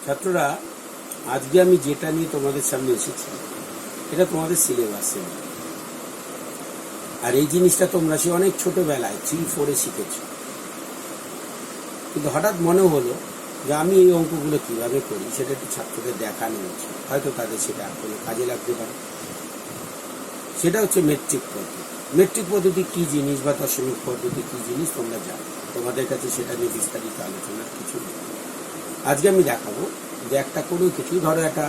ছাত্ররা, আজকে আমি যেটা নিয়ে তোমাদের সামনে এসেছি এটা তোমাদের সিলেবাসে নেই। আর এই জিনিসটা তোমরা সে অনেক ছোটবেলায় 3-4-এ শিখেছ, কিন্তু হঠাৎ মনে হলো যে আমি এই অঙ্কগুলো কিভাবে করি সেটা একটু ছাত্রদের দেখানো উচিত, হয়তো তাদের সেটা কোনো কাজে লাগতে পারে। সেটা হচ্ছে মেট্রিক পদ্ধতি। মেট্রিক পদ্ধতি কী জিনিস বা দশমিক পদ্ধতি কী জিনিস তোমরা জানো, তোমাদের কাছে সেটা নিয়ে বিস্তারিত আলোচনার কিছু নেই। আজকে আমি দেখাবো যে একটা কোনো কিছু, ধরো একটা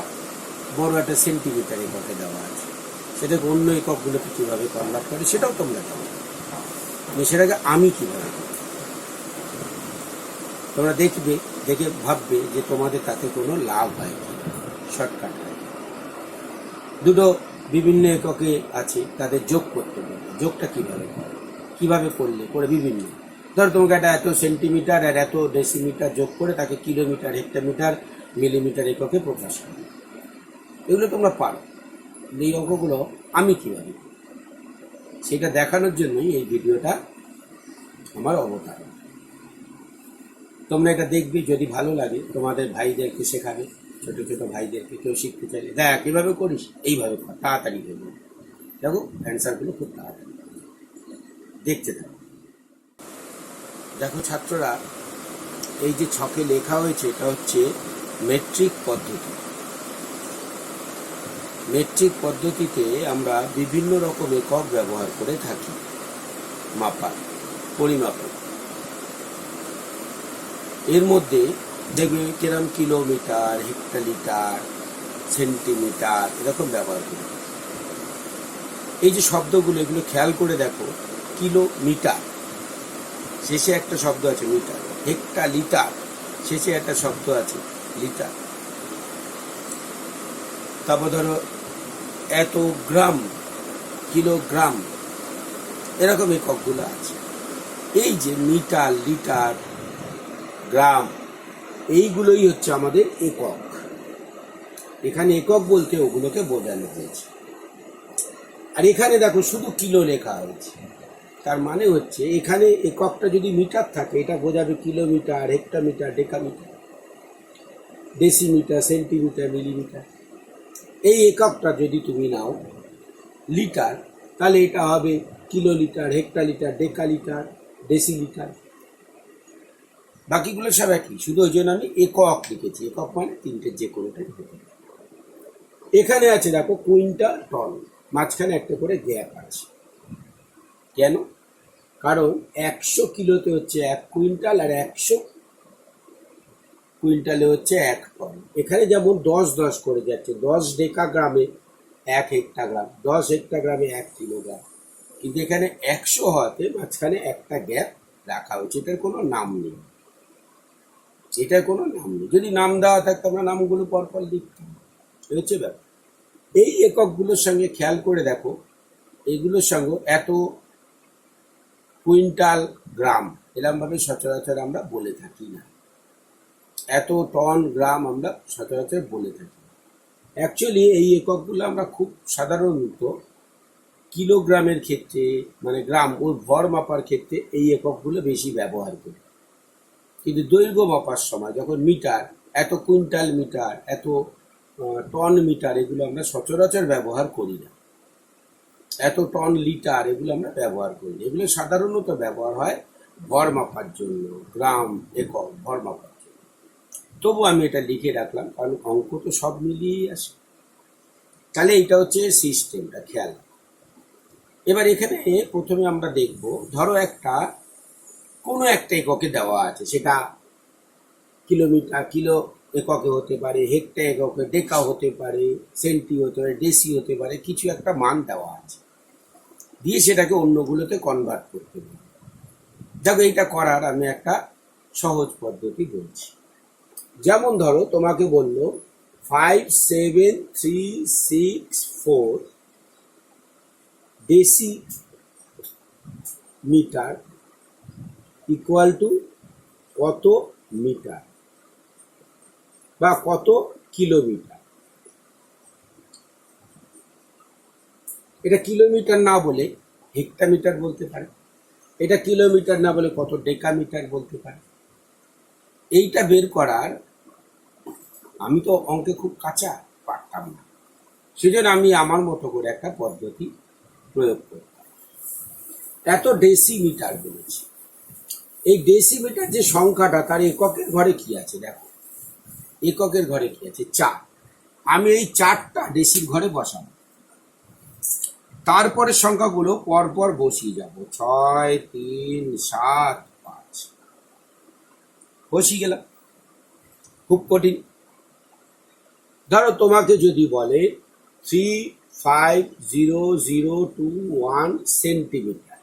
বড় একটা সেন্টিমিটার এককে দেওয়া আছে, সেটাকে অন্য এককগুলোকে কীভাবে কনভার্ট করে সেটাও তোমরা জানো। সেটাকে আমি কীভাবে করি তোমরা দেখবে, দেখে ভাববে যে তোমাদের তাতে কোনো লাভ হয় কি, শর্টকাট হয়। দুটো বিভিন্ন এককে আছে, তাদের যোগ করতে হবে। যোগটা কীভাবে করলে বিভিন্ন, ধরো তোমাকে একটা এত সেন্টিমিটার আর এত ডেসিমিটার যোগ করে তাকে কিলোমিটার, হেক্টোমিটার, মিলিমিটার এককে প্রকাশ করে। এগুলো তোমরা পারো। এই অঙ্কগুলো আমি কীভাবে করি সেটা দেখানোর জন্যই এই ভিডিওটা আমার অবতার। তোমরা এটা দেখবে, যদি ভালো লাগে তোমাদের ভাইদেরকে শেখাবে, ছোট ছোট ভাইদেরকে। কেউ শিখতে চাইলে দেখ কীভাবে করিস, এইভাবে কর, তাড়াতাড়ি হয়ে যাবে। দেখো অ্যান্সারগুলো খুব তাড়াতাড়ি, দেখতে থাকো। দেখো ছাত্ররা, এই যে ছকে লেখা হয়েছে এটা হচ্ছে মেট্রিক পদ্ধতি। মেট্রিক পদ্ধতিতে আমরা বিভিন্ন রকম একক ব্যবহার করে থাকি মাপার, পরিমাপের। এর মধ্যে দেখবে কিরম কিলোমিটার, হেক্টোলিটার, সেন্টিমিটার এরকম ব্যবহার করি। এই যে শব্দগুলো, এগুলো খেয়াল করে দেখো। কিলোমিটার শেষে একটা শব্দ আছে মিটার, হেক্টোলিটার শেষে একটা শব্দ আছে লিটার। তারপর ধরো এত গ্রাম, কিলোগ্রাম, এরকম এককগুলো আছে। এই যে মিটার, লিটার, গ্রাম, এইগুলোই হচ্ছে আমাদের একক। এখানে একক বলতে ওগুলোকে বোঝানো হয়েছে। আর এখানে দেখো শুধু কিলো লেখা হয়েছে, তার মানে হচ্ছে এখানে এককটা যদি মিটার থাকে এটা বোঝাবে kilometre, hectometre, decametre, decimetre, centimetre, millimetre. এই এককটা যদি তুমি নাও লিটার, তাহলে এটা হবে কিলোলিটার, হেক্টোলিটার, ডেকালিটার, ডেসিলিটার। বাকিগুলো সব একই, শুধু ওই জন্য আমি একক লিখেছি। একক মানে তিনটের যে কোনোটাই হতে পারে। এখানে আছে দেখো কুইন্টাল, টন, মাঝখানে একটা করে গ্যাপ আছে। কেন? কারণ 100 কিলোতে হচ্ছে 1 কুইন্টাল, আর 100 কুইন্টালে হচ্ছে 1 টন। এখানে যেমন 10-10 করে যাচ্ছে, 10 ডেকাগ্রামে 1 হেক্টোগ্রাম, 10 হেক্টোগ্রামে 1 কিলোগ্রাম। কিন্তু এখানে 100 হওয়াতে মাঝখানে একটা গ্যাপ রাখা হয়েছে। এটার কোনো নাম নেই, যদি নাম দেওয়া থাকতো আমরা নামগুলো পরপর লিখতাম। হচ্ছে ব্যাপার। এই এককগুলোর সঙ্গে খেয়াল করে দেখো, এইগুলোর সঙ্গে এত কুইন্টাল, গ্রাম এরকমভাবে সচরাচর আমরা বলে থাকি না। এত টন, গ্রাম আমরা সচরাচর বলে থাকি। অ্যাকচুয়ালি এই এককগুলো আমরা খুব সাধারণত কিলোগ্রামের ক্ষেত্রে, মানে গ্রাম ওর ভর মাপার ক্ষেত্রে এই এককগুলো বেশি ব্যবহার করি। কিন্তু দৈর্ঘ্য মাপার সময় যখন মিটার, এত কুইন্টাল মিটার, এত টন মিটার, এগুলো আমরা সচরাচর ব্যবহার করি না। এত টন লিটার এগুলো আমরা ব্যবহার করি না। এগুলো সাধারণত ব্যবহার হয় ভর মাপার জন্য, গ্রাম একক ভর মাপার জন্য। তবু আমি এটা লিখে রাখলাম, কারণ অঙ্ক তো সব মিলিয়েই আসে। তাহলে এটা হচ্ছে সিস্টেমটা, খেয়াল। এবার এখানে প্রথমে আমরা দেখব, ধরো কোনো একটা এককে দেওয়া আছে, সেটা কিলোমিটার, কিলো এককে হতে পারে, হেক্টা এককে, ডেকা হতে পারে, সেন্টি হতে পারে, ডেসি হতে পারে। কিছু একটা মান দেওয়া আছে, দিয়ে সেটাকে অন্যগুলোতে কনভার্ট করতে হবে। দেখো এইটা করার আমি একটা সহজ পদ্ধতি বলছি। যেমন ধরো তোমাকে বললো 573664 ডেসি মিটার ইকুয়াল টু কত মিটার বা কত কিলোমিটার। এটা কিলোমিটার না বলে হেক্টোমিটার বলতে পারে, এটা কিলোমিটার না বলে কত ডেকামিটার বলতে পারে। এইটা বের করার আমি তো অঙ্কে খুব কাঁচা, পারতাম না। সেজন্য আমি আমার মতো করে একটা পদ্ধতি প্রয়োগ করতাম। এত ডেসিমিটার বলেছি। এই ডেসিমিটার যে সংখ্যাটা, তার এককের ঘরে কি আছে দেখো। এককের ঘরে কি আছে? 4। আমি এই 4টা ডেসির ঘরে বসাবো। তারপরে সংখ্যাগুলো পরপর বসিয়ে যাব। 6, 3, 7, 5 বসিয়ে গেলাম। খুব কঠিন। ধরো তোমাকে যদি বলে 35001 সেন্টিমিটার,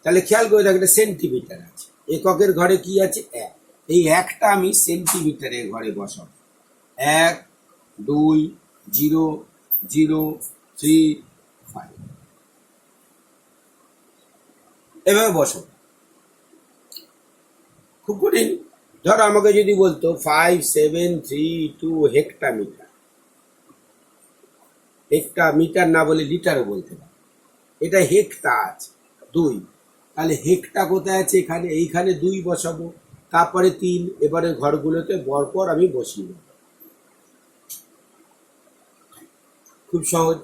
তাহলে খেয়াল করে দেখো এটা সেন্টিমিটার আছে। এককের ঘরে কি আছে? 1। এই 1টা আমি সেন্টিমিটারের ঘরে বসাবো। 1, 2, 0, 0, 3, 5 এভাবে বসাবো। খুব কঠিন। ধরো আমাকে যদি বলতো 5732 হেক্টামিটার, হেক্টামিটার না বলে লিটারও বলতে পারে, এটা হেক্টা আছে 2, তাহলে হেক্টা কোথায় আছে? এখানে। এইখানে 2 বসাবো, তারপরে 3, এবারে ঘরগুলোতে পরপর আমি বসিয়ে দেব। খুব সহজ।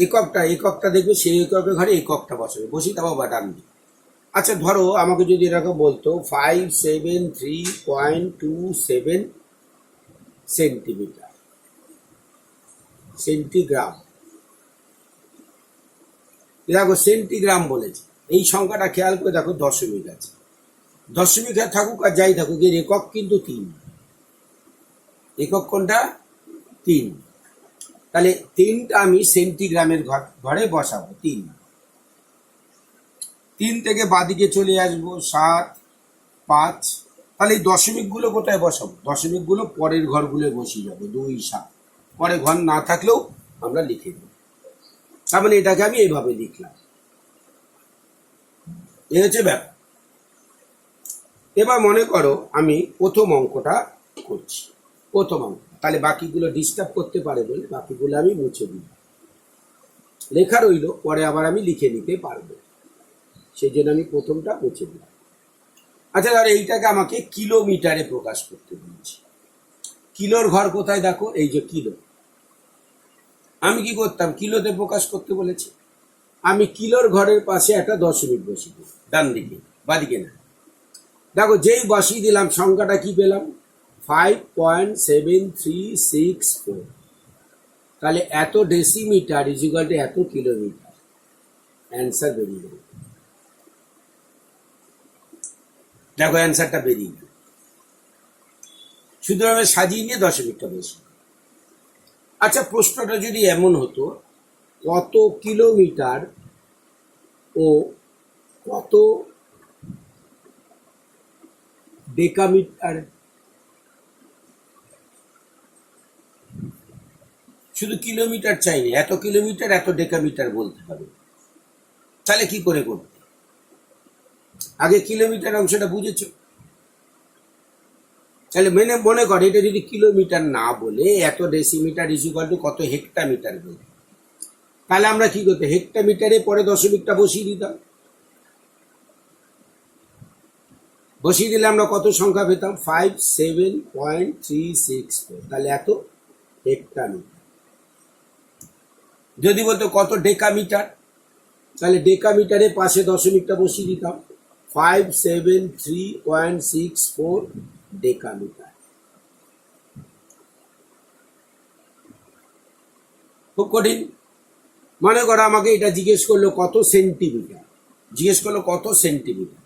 এককটা দেখবে সেই এককের ঘরে এককটা বসাবে, বসিয়ে দেবো বাটান দিয়ে। আচ্ছা ধরো আমাকে যদি এরকম বলতো 573.27 সেন্টিমিটার, সেন্টিগ্রাম। দেখো সেন্টিগ্রাম বলেছে। এই সংখ্যাটা খেয়াল করে দেখো, দশমিক আছে। দশমিক থাকুক আর যাই থাকুক, এর একক কিন্তু 3। একক কোনটা? 3। তাহলে 3টা আমি সেন্টিগ্রামের ঘরে বসাবো। 3 থেকে বাদিকে চলে আসবো 7, 5। তাহলে এই দশমিকগুলো কোথায় বসাবো? দশমিকগুলো পরের ঘরগুলো বসিয়ে যাবো। 2, 7 পরে ঘর না থাকলেও আমরা লিখে দেব। তার মানে এটাকে আমি এইভাবে লিখলাম। এই হচ্ছে ব্যাপার। এবার মনে করো আমি প্রথম অঙ্কটা করছি। প্রথম অঙ্ক, তাহলে বাকিগুলো ডিস্টার্ব করতে পারে বলে বাকিগুলো আমি মুছে দিই। লেখা রইল, পরে আবার আমি লিখে নিতে পারবো, সেই জন্য আমি প্রথমটা মুছে দিলাম। আচ্ছা ধর এইটাকে আমাকে কিলোমিটারে প্রকাশ করতে বলছি। কিলোর ঘর কোথায় দেখো, এই যে কিলো। আমি কি করতাম? কিলোতে প্রকাশ করতে বলেছি, আমি কিলোর ঘরের পাশে একটা দশমিক বসিয়ে দিই, ডান দিকে, বাদিকে না। দেখো যেই বসিয়ে দিলাম সংখ্যাটা কি পেলাম? 5.7364। তাহলে এত ডেসিমিটার ইজিক্যাল টু এত কিলোমিটার। অ্যান্সার বেরিয়ে গেল। দেখো অ্যান্সারটা বেরিয়ে গেল। শুধু আমি সাজিয়ে নিয়ে দশমিকটা বসি। আচ্ছা প্রশ্নটা যদি এমন হতো, কত কিলোমিটার ও কত ডেকামিটার, শুধু কিলোমিটার চাইনি, এত কিলোমিটার এত ডেকামিটার বলতে হবে। তাহলে কি করে করতে? আগে কিলোমিটার অংশটা বুঝেছো? তাহলে মনে করে এটা যদি কিলোমিটার না বলে এত ডেসিমিটার ইকুয়াল টু কত হেক্টামিটার বলে, তাহলে আমরা কি করতে? হেক্টামিটারে পরে দশমিকটা বসিয়ে দিতাম। বসিয়ে দিলে আমরা কত সংখ্যা পেতাম? 57.364। তাহলে এত হেক্টামিটার। যদি বলতো কত ডেকামিটার, তাহলে ডেকামিটারের পাশে দশমিকটা বসিয়ে দিতাম। 573.64 ডেকামিটার। খুব কঠিন। মনে করো আমাকে এটা জিজ্ঞেস করলো কত সেন্টিমিটার, জিজ্ঞেস করলো কত সেন্টিমিটার।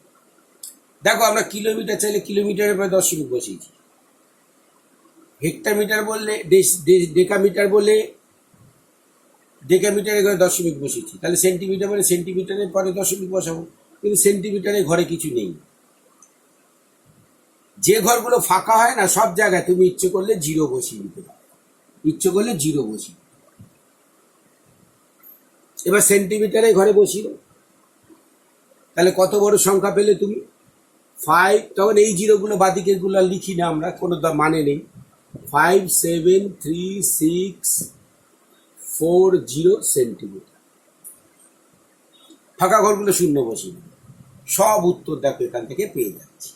দেখো আমরা কিলোমিটার চাইলে কিলোমিটারের পরে দশমিক বসিয়েছি, হেক্টামিটার বললে ডেকামিটার বলে ডেকামিটারের ঘরে দশমিক বসিয়েছি, তাহলে সেন্টিমিটার বলে সেন্টিমিটারের পরে দশমিক বসাবো। কিন্তু সেন্টিমিটারের ঘরে কিছু নেই। যে ঘরগুলো ফাঁকা হয় না, সব জায়গায় তুমি ইচ্ছে করলে জিরো বসিয়ে দিতে পারো, ইচ্ছে করলে জিরো বসিয়ে। এবার সেন্টিমিটারে ঘরে বসিয়ে, তাহলে কত বড় সংখ্যা পেলে তুমি? 5। তখন এই জিরোগুলো বাদিকেগুলো লিখি না আমরা, কোনো মানে নেই। 57364 সেন্টিমিটার। ফাঁকা ঘরগুলো শূন্য বসিয়ে, সব উত্তর দেখো এখান থেকে পেয়ে যাচ্ছি।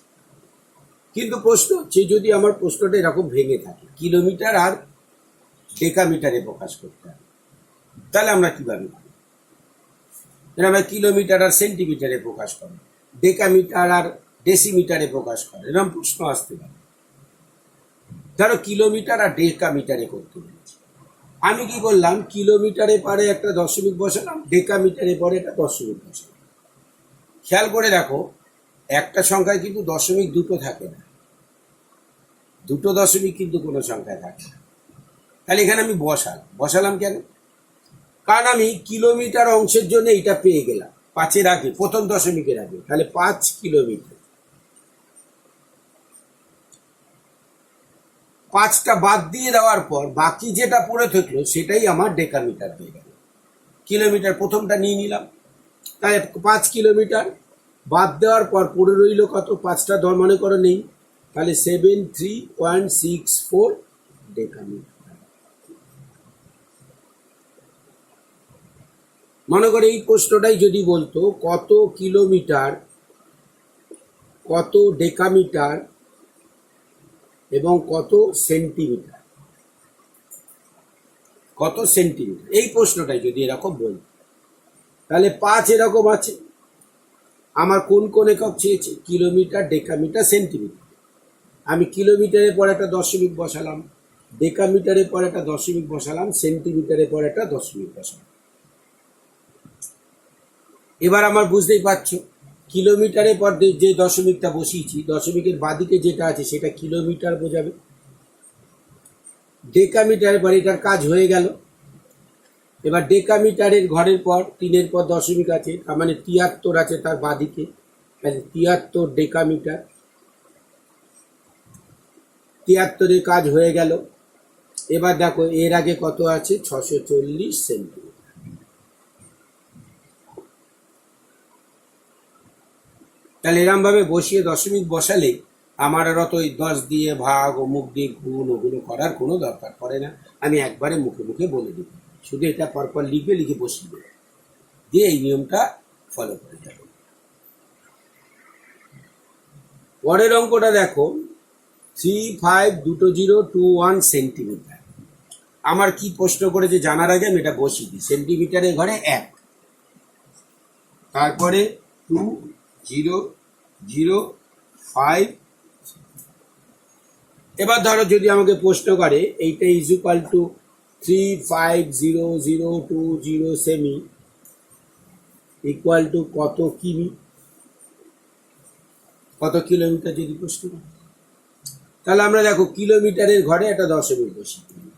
কিন্তু প্রশ্ন হচ্ছে, যদি আমার প্রশ্নটা এরকম ভেঙে থাকে, কিলোমিটার আর ডেকামিটারে প্রকাশ করতে হবে, তাহলে আমরা কিভাবে করব? আমরা কিলোমিটার আর সেন্টিমিটারে প্রকাশ করব, ডেকামিটার আর ডেসিমিটারে প্রকাশ করে, এরকম প্রশ্ন আসতে পারে। ধরো কিলোমিটার আর ডেকামিটারে করতে বলেছি, আমি কি করলাম, কিলোমিটারে পরে একটা দশমিক বসালাম, ডেকামিটারে পরে একটা দশমিক বসালাম। খেয়াল করে দেখো, একটা সংখ্যায় কিন্তু দশমিক দুটো থাকে না, দুটো দশমিক কিন্তু কোনো সংখ্যায় থাকে না। তাহলে এখানে আমি বসালাম কেন? কারণ আমি কিলোমিটার অংশের জন্য এটা পেয়ে গেলাম 5-এর আগে, প্রথম দশমিকের আগে, তাহলে 5 কিলোমিটার। 5টা বাদ দিয়ে দেওয়ার পর বাকি যেটা পড়ে থাকলো সেটাই আমার ডেকামিটার হয়ে গেল। কিলোমিটার প্রথমটা নিয়ে নিলাম, তাই 5 কিলোমিটার বাদ দেওয়ার পর পড়ে রইল কত? 5টা ধর মনে করো নেই, তাহলে 73.64 ডেকামিটার। মনে করে এই প্রশ্নটাই যদি বলতো কত কিলোমিটার, কত ডেকামিটার এবং কত সেন্টিমিটার, কত সেন্টিমিটার, এই প্রশ্নটাই যদি এরকম বলতো, তাহলে 5 এরকম আছে। আমার কোন কোন একক চেয়েছে? Kilometre, decametre, centimetre. আমি কিলোমিটারের পর একটা দশমিক বসালাম, ডেকামিটারের পর একটা দশমিক বসালাম, সেন্টিমিটারের পর একটা দশমিক বসালাম। এবার আমার বুঝতেই পারছো, কিলোমিটারের পর যে দশমিকটা বসিয়েছি, দশমিকের বাদিকে যেটা আছে সেটা কিলোমিটার বোঝাবে। ডেকামিটারের পর এটার কাজ হয়ে গেল। এবার ডেকামিটারের ঘরের পর 3-এর পর দশমিক আছে, তার মানে 73 আছে তার বাদিকে, 73 ডেকামিটার। 73-এর কাজ হয়ে গেল। এবার দেখো এর আগে কত আছে? 640 সেন্টিমিটার। তাহলে এরম ভাবে বসিয়ে দশমিক বসালে আমার আর অত 10 দিয়ে ভাগ, অমুক দিয়ে গুণ, ওগুলো করার কোনো দরকার পড়ে না। আমি একবারে মুখে মুখে বলে দিই, শুধু এটা পরপর লিখে বসিয়ে দেবে, দিয়ে এই নিয়মটা ফলো করে যাবে। পরের অঙ্কটা দেখো, 352021 সেন্টিমিটার। আমার কি প্রশ্ন করেছে জানার আগে আমি এটা বসিয়ে দিই। সেন্টিমিটারের ঘরে 1, তারপরে 2005। এবার ধরো যদি আমাকে প্রশ্ন করে এইটা is equal to 350020 semi equal to কত কিমি, কত কিলোমিটার যদি প্রশ্ন করে, তাহলে আমরা দেখো কিলোমিটারের ঘরে একটা দশমিক বসিয়ে দিই।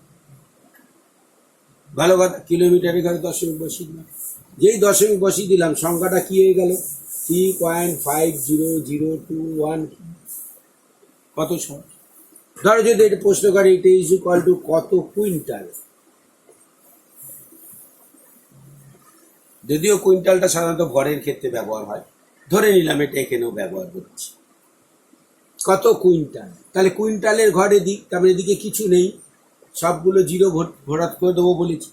ভালো কথা, কিলোমিটারের ঘরে দশমিক বসিয়ে দিলাম। যেই দশমিক বসিয়ে দিলাম সংখ্যাটা কি হয়ে গেল? 3.50021। কত সহজ। ধরো যদি এটা প্রশ্ন করে এটা ইজ ইকুয়াল টু কত কুইন্টাল, যদিও কুইন্টালটা সাধারণত ঘরের ক্ষেত্রে ব্যবহার হয়, ধরে নিলাম এটা এখানেও ব্যবহার করছি। কত কুইন্টাল, তাহলে কুইন্টালের ঘরে দিক, তার মানে এদিকে কিছু নেই, সবগুলো জিরো ভরাট করে দেবো বলেছি,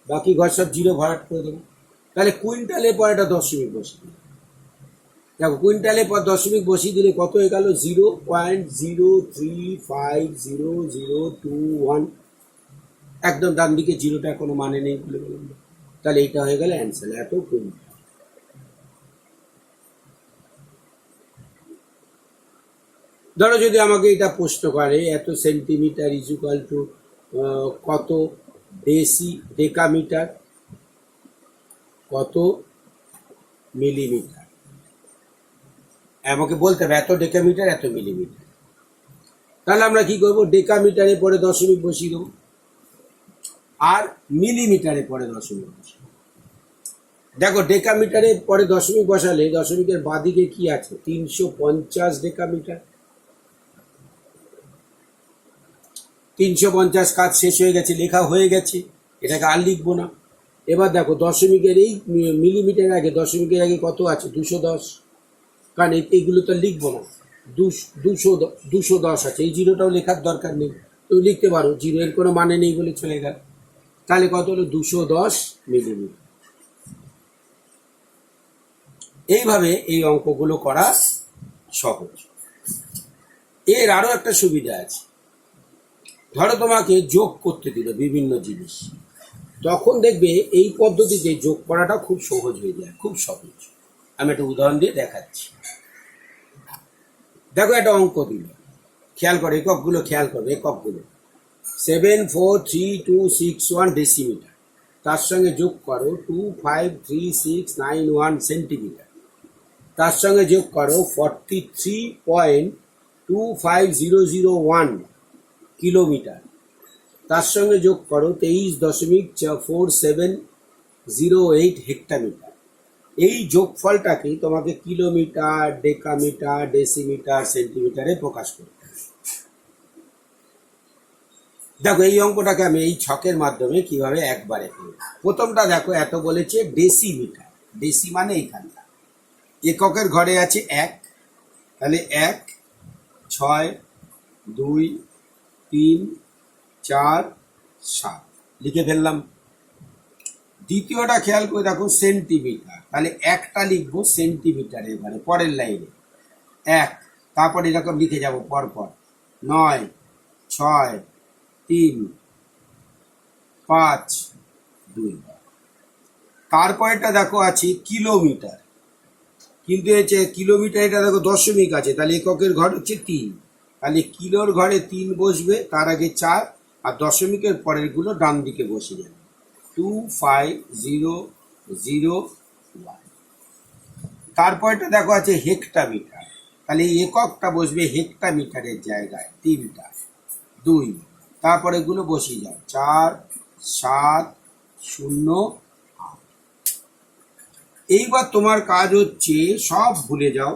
বাকি ঘর সব জিরো ভরাট করে দেবো। তাহলে কুইন্টালের পর একটা দশমিক বসিয়ে দিই। দেখো কুইন্টালের পর দশমিক বসিয়ে দিলে কত হয়ে গেল? 0.0350021। একদম ডান দিকে জিরোটা কোনো মানে নেই বলে বললাম। তাহলে এইটা হয়ে গেল অ্যান্সার, এত কুইন্টাল। ধরো যদি আমাকে এটা প্রশ্ন করে এত সেন্টিমিটার ইজ ইকুয়াল টু কত ডেকামিটার, কত মিলিমিটার, আমাকে বলতে হবে এত ডেকামিটার এত মিলিমিটার। তাহলে আমরা কি করবো? ডেকামিটারের পরে দশমিক বসিয়ে দেবো আর মিলিমিটারের পরে দশমিক বসিয়ে দেবো। দেখো ডেকামিটারের পরে দশমিক বসালে দশমিকের বাদিকে কি আছে? 350 ডেকামিটার। 350 কাজ শেষ হয়ে গেছে, লেখা হয়ে গেছে, এটাকে আর লিখবো না। এবার দেখো দশমিকের এই মিলিমিটার আগে, দশমিকের আগে কত আছে? 210, কারণ এইগুলো তো লিখবো না। 210 আছে, এই জিরোটাও লেখার দরকার নেই, তুমি লিখতে পারো, জিরো এর কোনো মানে নেই বলে চলে গেল। তাহলে কত হলো? 210 মিলিমিটার। এইভাবে এই অঙ্কগুলো করা সহজ। এর আরো একটা সুবিধা আছে। ধরো তোমাকে যোগ করতে দিল বিভিন্ন জিনিস, তখন দেখবে এই পদ্ধতিতে যোগ করাটা খুব সহজ হয়ে যায়, খুব সহজ। আমি একটা উদাহরণ দিয়ে দেখাচ্ছি। দেখো একটা অঙ্ক দিল, খেয়াল করো এককগুলো, খেয়াল করো এককগুলো। 74326 ডেসিমিটার, তার সঙ্গে যোগ করো 253691 সেন্টিমিটার, তার সঙ্গে যোগ করো 43.25001 কিলোমিটার, তার সঙ্গে যোগ করো 23.4708 হেক্টামিটার। এই যোগফলটাকে তোমাকে কিলোমিটার, ডেকামিটার, ডেসিমিটার, সেন্টিমিটারে প্রকাশ করতে হবে। দেখো এই অঙ্কটাকে আমি এই ছকের মাধ্যমে কিভাবে একবারে করব। প্রথমটা দেখো, এত বলেছে ডেসিমিটার, ডেসি মানে এইখানটা, এককের ঘরে আছে 1, তাহলে 1, 6, 2, 3, 4, 7 লিখে ফেললাম। দ্বিতীয়টা খেয়াল করে দেখো সেন্টিমিটার, তাহলে একটা লিখবো সেন্টিমিটারে, এবারে পরের লাইনে 1, তারপর এরকম লিখে যাব পরপর 9, 6, 3, 5, 2। তারপরেটা দেখো আছে কিলোমিটার, কিন্তু হচ্ছে কিলোমিটার, এটা দেখো দশমিক আছে, তাহলে এককের ঘর হচ্ছে 3, তাহলে কিলোর ঘরে 3 বসবে, তার আগে 4, আর দশমিকের পরের গুলো ডান দিকে বসে যাবে 25001। তারপরটা দেখো আছে হেক্টামিটার, তাহলে এই এককটা বসবে হেক্টামিটারের জায়গায় 3টা 2, তারপরে এগুলো বসিয়ে যাও 4, 7, 0, 8। এইবার তোমার কাজ হচ্ছে সব ভুলে যাও,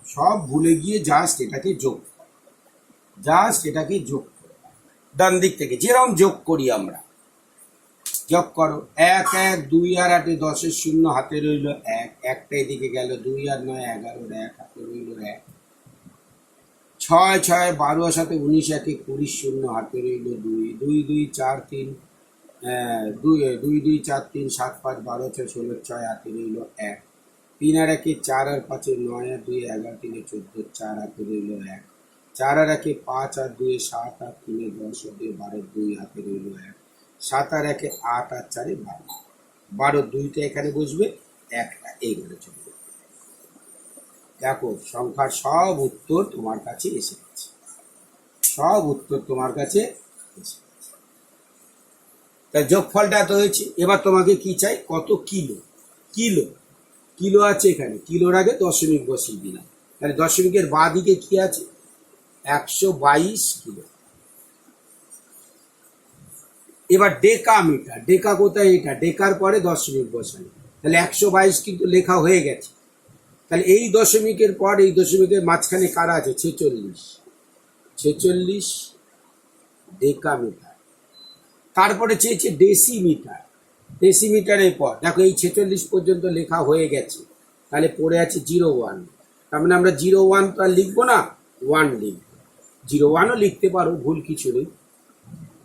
সব ভুলে গিয়ে জাস্ট এটাকে যোগ করো, জাস্ট এটাকে যোগ করো ডান দিক থেকে, যেরকম যোগ করি আমরা। যোগ করো 1, 1, 2 আর 8, 10-এর 0 হাতে রইল 1, একটা এদিকে গেল, 2 আর 9, 11-এর 1 হাতে রইল 1, 6, 6, 12-এর সাথে 19, 1, 20, 0 হাতে রইল 2, 2, 2, 4, 3, 2, 2, 4, 3, 7, 5, 12, 6, 16, 6 হাতে রইল 1, 3 আর 1, 4 আর 5, 9 আর 2, 11, 3, 14, 4 হাতে রইল 1, 4 আর 1, 5 আর 2, 7 আর 3, 10 আর 2, 12, 2 হাতে রইল 1, 7 আর 1, 8 আর 4, 12, 12, 2টা এখানে বসবে, একটা এই ঘরে চলে যাবে। দেখো সংখ্যার সব উত্তর তোমার কাছে এসে গেছে, সব উত্তর তোমার কাছে এসে গেছে। তাই যোগফলটা এত হয়েছে। এবার তোমাকে কি চাই, কত কিলো, কিলো, কিলো আছে এখানে, কিলোর আগে দশমিক বসিয়ে দিলাম, তাহলে দশমিকের বাঁ দিকে কি আছে 122 কিলো। এবার ডেকামিটার, ডেকা কোথায়, এটা ডেকার পরে দশমিক বসানো, তাহলে 122 কিন্তু লেখা হয়ে গেছে। তাহলে এই দশমিকের পর এই দশমিকের মাঝখানে কারা আছে 46, 46 ডেকামিটার। তারপরে চেয়েছে ডেসিমিটার, ডেসিমিটারের পর দেখো এই 46 পর্যন্ত লেখা হয়ে গেছে, তাহলে পড়ে আছে 01, তার মানে আমরা 01 তো আর লিখবো না, 1 লিখবো। 01ও লিখতে পারো, ভুল কিছু নেই।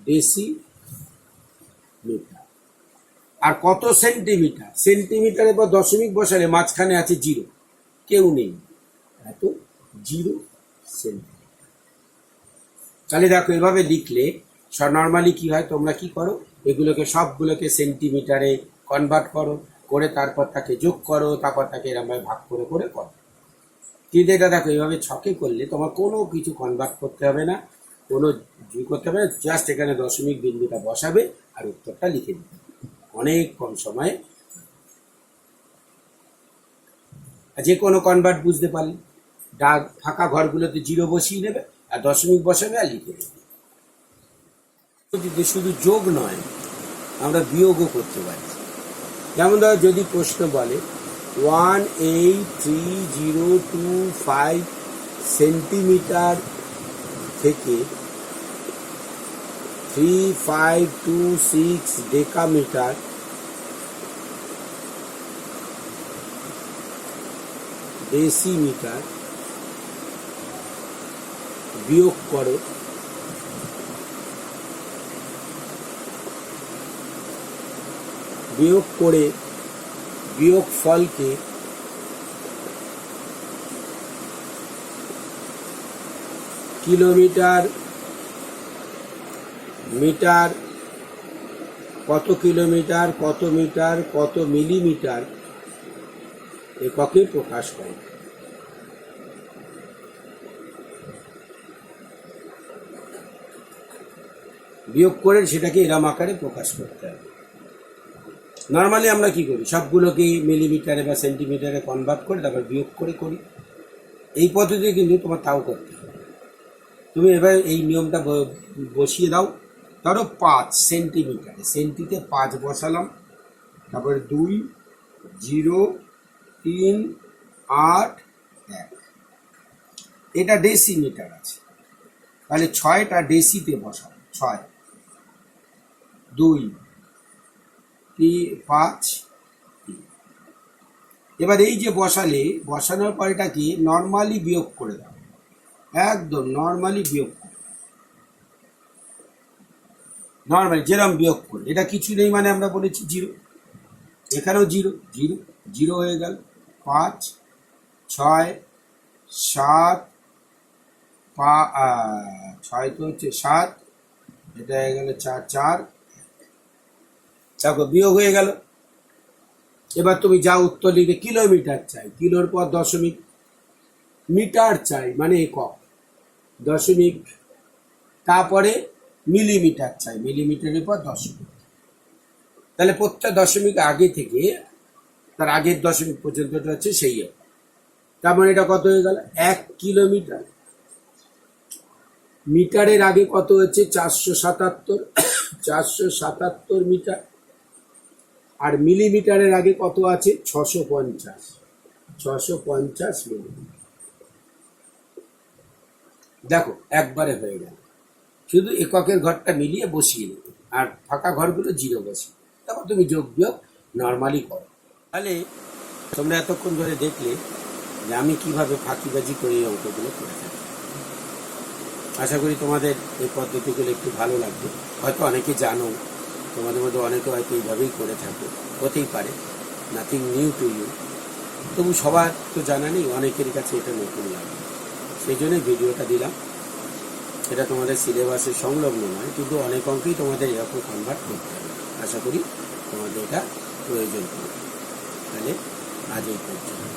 ডেসিমিটার। আর কত সেন্টিমিটার, সেন্টিমিটারের পর দশমিক বসালে মাঝখানে আছে 0, কেউ নেই, এত 0 সেন্টিমিটার। তাহলে দেখো এভাবে লিখলে নর্মালি কি হয়, তোমরা কি করো, এগুলোকে সবগুলোকে সেন্টিমিটারে কনভার্ট করো, করে তারপর তাকে যোগ করো, তারপর তাকে এরকমভাবে ভাগ করে করে করো। কিন্তু এটা দেখো এইভাবে ছকে করলে তোমার কোনো কিছু কনভার্ট করতে হবে না, কোনো করতে হবে না, জাস্ট এখানে দশমিক বিন্দুটা বসাবে আর উত্তরটা লিখে দিতে হবে, অনেক কম সময়ে। যে কোনো কনভার্ট বুঝতে পারলে, দাগ ফাঁকা ঘরগুলোতে 0 বসিয়ে নেবে আর দশমিক বসাবে আর লিখে দেবে। শুধু যোগ নয়, আমরা বিয়োগও করতে পারি। যেমন ধরো যদি প্রশ্ন বলে 183,025 সেন্টিমিটার থেকে 3526 ডেকামিটার ডেসিমিটার বিয়োগ করো, বিয়োগ করে বিয়োগ ফলকে কিলোমিটার, মিটার, কত কিলোমিটার, কত মিটার, কত মিলিমিটার এককে প্রকাশ করে। বিয়োগ করে সেটাকে এরম আকারে প্রকাশ করতে হবে। নর্মালি আমরা কি করি, সবগুলোকে মিলিমিটারে বা সেন্টিমিটারে কনভার্ট করে তারপর বিয়োগ করে করি। এই পদ্ধতি কিন্তু তোমার তাও করতে হবে। তুমি এবার এই নিয়মটা বসিয়ে দাও। ধরো 5 সেন্টিমিটারে, সেন্টিতে 5 বসালাম, তারপরে 2, 0, 3, 8, 1। এটা ডেসিমিটার আছে, তাহলে 6টা ডেসিতে বসাবো। 6, 2, 3, 5, 3। এবার এই যে বসানোর পর এটাকে নর্মালি বিয়োগ করে দাও, একদম নর্মালি বিয়োগ করে, নর্মালি যেরকম বিয়োগ করে। এটা কিছু নেই মানে আমরা বলেছি 0, এখানেও 0, 0, 0 হয়ে গেল। 5, 6, 7, 6 তো হচ্ছে 7, এটা হয়ে গেল 4, 4, দেখো বিয়োগ হয়ে গেল। এবার তুমি যা উত্তর লিখবে, কিলোমিটার চাই, কিলোর পর দশমিক, মিটার চাই মানে একক, দশমিক, তারপরে মিলিমিটার চাই, মিলিমিটারের পর দশমিক। তাহলে প্রত্যেক দশমিক আগে থেকে তার আগের দশমিক পর্যন্তটা হচ্ছে সেই একক। তার মানে এটা কত হয়ে গেল, 1 কিলোমিটার। মিটারের আগে কত হচ্ছে 477, 477 মিটার। আর মিলিমিটারের আগে কত আছে 650, 650 মিলিমিটার। দেখো একবারে হয়ে গেল। শুধু এককের ঘরটা মিলিয়ে বসিয়ে নেবে, আর ফাঁকা ঘরগুলো 0 বসিয়ে, তারপর তুমি যোগ বিয়োগ নর্মালি করো। তাহলে তোমরা এতক্ষণ ধরে দেখলে যে আমি কিভাবে ফাঁকিবাজি করে এই অঙ্কগুলো করে থাকি। আশা করি তোমাদের এই পদ্ধতিগুলো একটু ভালো লাগবে। হয়তো অনেকে জানো, তোমাদের মধ্যে অনেকে হয়তো এইভাবেই করে থাকো, হতেই পারে, নাথিং নিউ টু ইউ। তবু সবার তো জানা নেই, অনেকের কাছে এটা নতুন লাগবে, সেই জন্যই ভিডিওটা দিলাম। এটা তোমাদের সিলেবাসের সংলগ্ন নয়, কিন্তু অনেক অঙ্কেই তোমাদের এরকম কনভার্ট করতে হবে। আশা করি তোমাদের এটা প্রয়োজন পড়বে। তাহলে আজ এই পর্যন্ত।